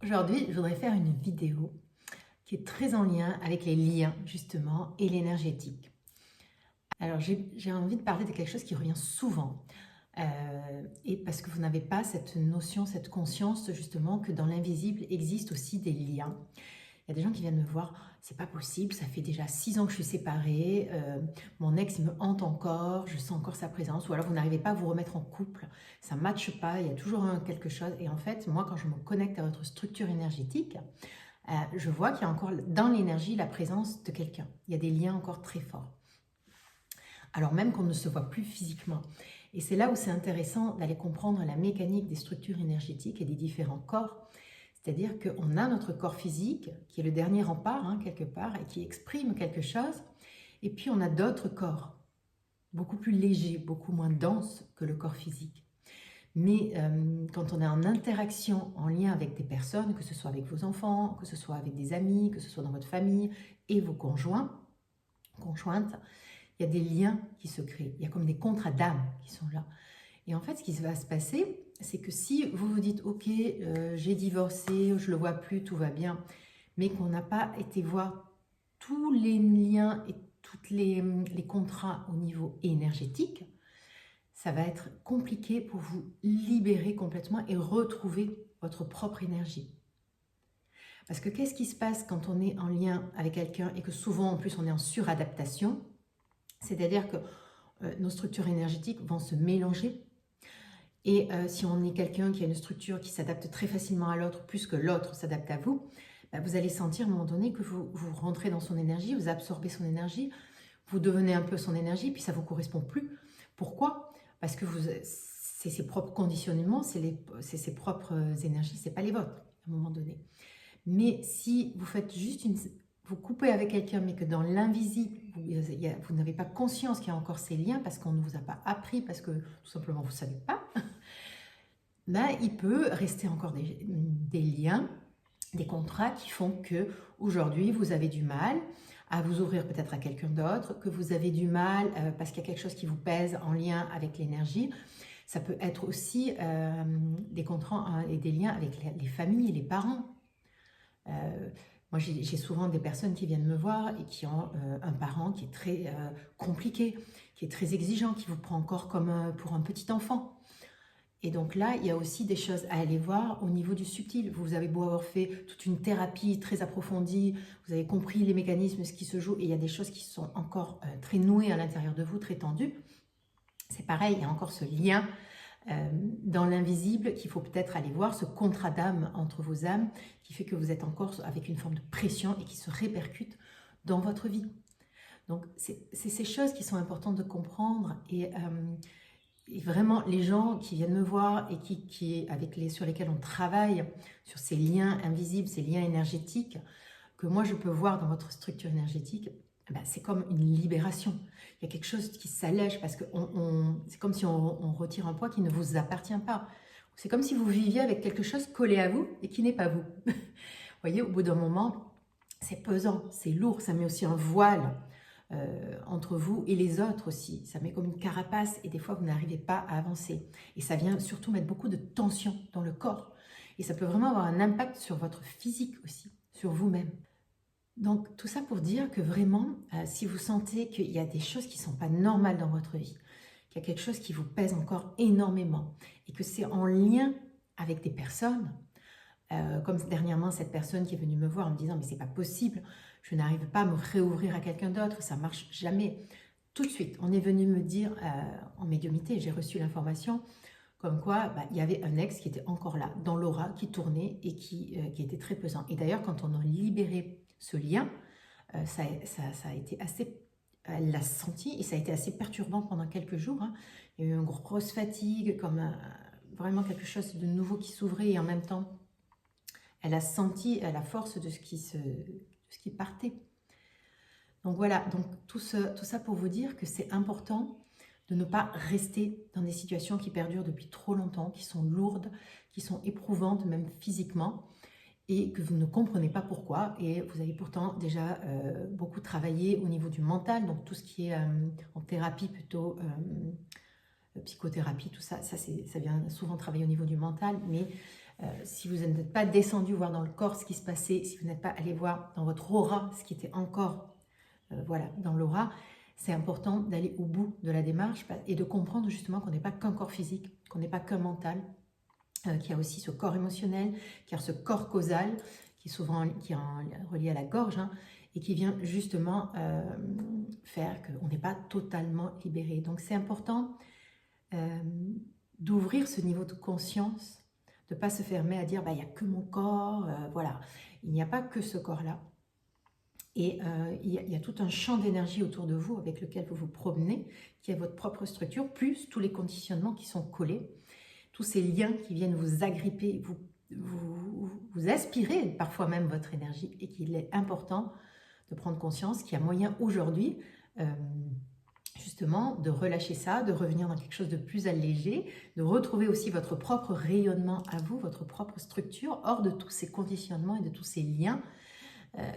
Aujourd'hui, je voudrais faire une vidéo qui est très en lien avec les liens, justement, et l'énergétique. Alors, j'ai envie de parler de quelque chose qui revient souvent, et parce que vous n'avez pas cette notion, cette conscience, justement, que dans l'invisible existent aussi des liens. Il y a des gens qui viennent me voir, c'est pas possible, ça fait déjà 6 ans que je suis séparée, mon ex il me hante encore, je sens encore sa présence, ou alors vous n'arrivez pas à vous remettre en couple, ça ne matche pas, il y a toujours quelque chose. Et en fait, moi, quand je me connecte à votre structure énergétique, je vois qu'il y a encore dans l'énergie la présence de quelqu'un. Il y a des liens encore très forts. Alors même qu'on ne se voit plus physiquement. Et c'est là où c'est intéressant d'aller comprendre la mécanique des structures énergétiques et des différents corps. C'est-à-dire qu'on a notre corps physique, qui est le dernier rempart, quelque part, et qui exprime quelque chose. Et puis on a d'autres corps, beaucoup plus légers, beaucoup moins denses que le corps physique. Mais quand on est en interaction, en lien avec des personnes, que ce soit avec vos enfants, que ce soit avec des amis, que ce soit dans votre famille et vos conjointes, il y a des liens qui se créent. Il y a comme des contrats d'âme qui sont là. Et en fait, ce qui va se passer, c'est que si vous vous dites « Ok, j'ai divorcé, je ne le vois plus, tout va bien », mais qu'on n'a pas été voir tous les liens et tous les contrats au niveau énergétique, ça va être compliqué pour vous libérer complètement et retrouver votre propre énergie. Parce que qu'est-ce qui se passe quand on est en lien avec quelqu'un et que souvent en plus on est en suradaptation? C'est-à-dire que nos structures énergétiques vont se mélanger. Et si on est quelqu'un qui a une structure qui s'adapte très facilement à l'autre, plus que l'autre s'adapte à vous, vous allez sentir à un moment donné que vous rentrez dans son énergie, vous absorbez son énergie, vous devenez un peu son énergie, puis ça ne vous correspond plus. Pourquoi? Parce que c'est ses propres conditionnements, c'est ses propres énergies, ce n'est pas les vôtres à un moment donné. Mais si vous faites juste vous coupez avec quelqu'un, mais que dans l'invisible, vous n'avez pas conscience qu'il y a encore ces liens, parce qu'on ne vous a pas appris, parce que tout simplement vous ne savez pas, il peut rester encore des liens, des contrats qui font que aujourd'hui vous avez du mal à vous ouvrir peut-être à quelqu'un d'autre, que vous avez du mal parce qu'il y a quelque chose qui vous pèse en lien avec l'énergie. Ça peut être aussi des contrats et des liens avec les familles et les parents. Moi, j'ai souvent des personnes qui viennent me voir et qui ont un parent qui est très compliqué, qui est très exigeant, qui vous prend encore comme pour un petit enfant. Et donc là, il y a aussi des choses à aller voir au niveau du subtil. Vous avez beau avoir fait toute une thérapie très approfondie, vous avez compris les mécanismes, ce qui se joue, et il y a des choses qui sont encore très nouées à l'intérieur de vous, très tendues. C'est pareil, il y a encore ce lien dans l'invisible qu'il faut peut-être aller voir, ce contrat d'âme entre vos âmes qui fait que vous êtes encore avec une forme de pression et qui se répercute dans votre vie. Donc c'est ces choses qui sont importantes de comprendre et vraiment les gens qui viennent me voir et sur lesquels on travaille, sur ces liens invisibles, ces liens énergétiques que moi je peux voir dans votre structure énergétique, c'est comme une libération. Il y a quelque chose qui s'allège parce que c'est comme si on retire un poids qui ne vous appartient pas. C'est comme si vous viviez avec quelque chose collé à vous et qui n'est pas vous. Vous voyez, au bout d'un moment, c'est pesant, c'est lourd, ça met aussi un voile entre vous et les autres aussi. Ça met comme une carapace et des fois, vous n'arrivez pas à avancer. Et ça vient surtout mettre beaucoup de tension dans le corps. Et ça peut vraiment avoir un impact sur votre physique aussi, sur vous-même. Donc, tout ça pour dire que vraiment, si vous sentez qu'il y a des choses qui ne sont pas normales dans votre vie, qu'il y a quelque chose qui vous pèse encore énormément et que c'est en lien avec des personnes, comme dernièrement cette personne qui est venue me voir en me disant « mais c'est pas possible, je n'arrive pas à me réouvrir à quelqu'un d'autre, ça marche jamais ». Tout de suite, on est venu me dire en médiumnité, j'ai reçu l'information comme quoi il y avait un ex qui était encore là, dans l'aura, qui tournait et qui était très pesant. Et d'ailleurs, quand on a libéré ce lien, ça a été assez, elle l'a senti et ça a été assez perturbant pendant quelques jours. Il y a eu une grosse fatigue, comme vraiment quelque chose de nouveau qui s'ouvrait et en même temps, elle a senti la force de ce qui partait. Donc voilà, donc tout ça pour vous dire que c'est important de ne pas rester dans des situations qui perdurent depuis trop longtemps, qui sont lourdes, qui sont éprouvantes même physiquement, et que vous ne comprenez pas pourquoi, et vous avez pourtant déjà beaucoup travaillé au niveau du mental, donc tout ce qui est en thérapie plutôt, psychothérapie, tout ça, ça vient souvent travailler au niveau du mental, mais Si vous n'êtes pas descendu voir dans le corps ce qui se passait, si vous n'êtes pas allé voir dans votre aura ce qui était encore voilà, dans l'aura, c'est important d'aller au bout de la démarche et de comprendre justement qu'on n'est pas qu'un corps physique, qu'on n'est pas qu'un mental, qu'il y a aussi ce corps émotionnel, qu'il y a ce corps causal qui est souvent relié à la gorge, hein, et qui vient justement faire qu'on n'est pas totalement libéré. Donc c'est important d'ouvrir ce niveau de conscience, de ne pas se fermer à dire bah, il n'y a que mon corps, voilà. Il n'y a pas que ce corps-là. Et il y a tout un champ d'énergie autour de vous avec lequel vous vous promenez, qui est votre propre structure, plus tous les conditionnements qui sont collés, tous ces liens qui viennent vous agripper, vous aspirer parfois même votre énergie, et qu'il est important de prendre conscience qu'il y a moyen aujourd'hui justement de relâcher ça, de revenir dans quelque chose de plus allégé, de retrouver aussi votre propre rayonnement à vous, votre propre structure, hors de tous ces conditionnements et de tous ces liens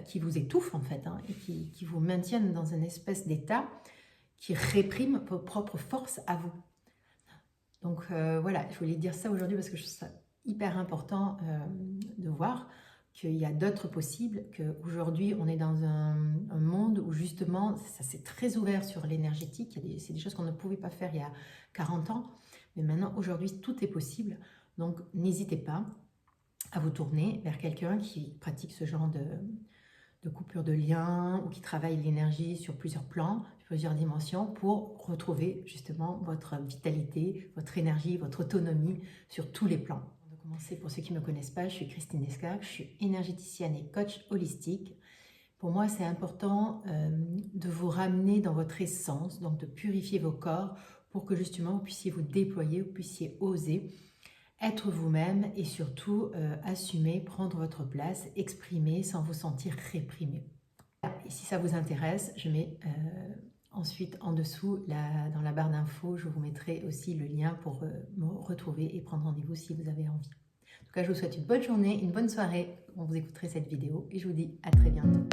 qui vous étouffent en fait, hein, et qui vous maintiennent dans une espèce d'état qui réprime vos propres forces à vous. Donc voilà, je voulais dire ça aujourd'hui parce que je trouve ça hyper important de voir qu'il y a d'autres possibles, qu'aujourd'hui on est dans un monde où justement ça c'est très ouvert sur l'énergétique, c'est des choses qu'on ne pouvait pas faire il y a 40 ans, mais maintenant aujourd'hui tout est possible, donc n'hésitez pas à vous tourner vers quelqu'un qui pratique ce genre de coupure de lien ou qui travaille l'énergie sur plusieurs plans, plusieurs dimensions pour retrouver justement votre vitalité, votre énergie, votre autonomie sur tous les plans. On va commencer, pour ceux qui ne me connaissent pas, je suis Christine Escargue, je suis énergéticienne et coach holistique. Pour moi, c'est important de vous ramener dans votre essence, donc de purifier vos corps pour que justement vous puissiez vous déployer, vous puissiez oser être vous-même et surtout assumer, prendre votre place, exprimer sans vous sentir réprimé. Et si ça vous intéresse, je mets ensuite en dessous, dans la barre d'infos, je vous mettrai aussi le lien pour me retrouver et prendre rendez-vous si vous avez envie. En tout cas, je vous souhaite une bonne journée, une bonne soirée quand vous écouterez cette vidéo et je vous dis à très bientôt.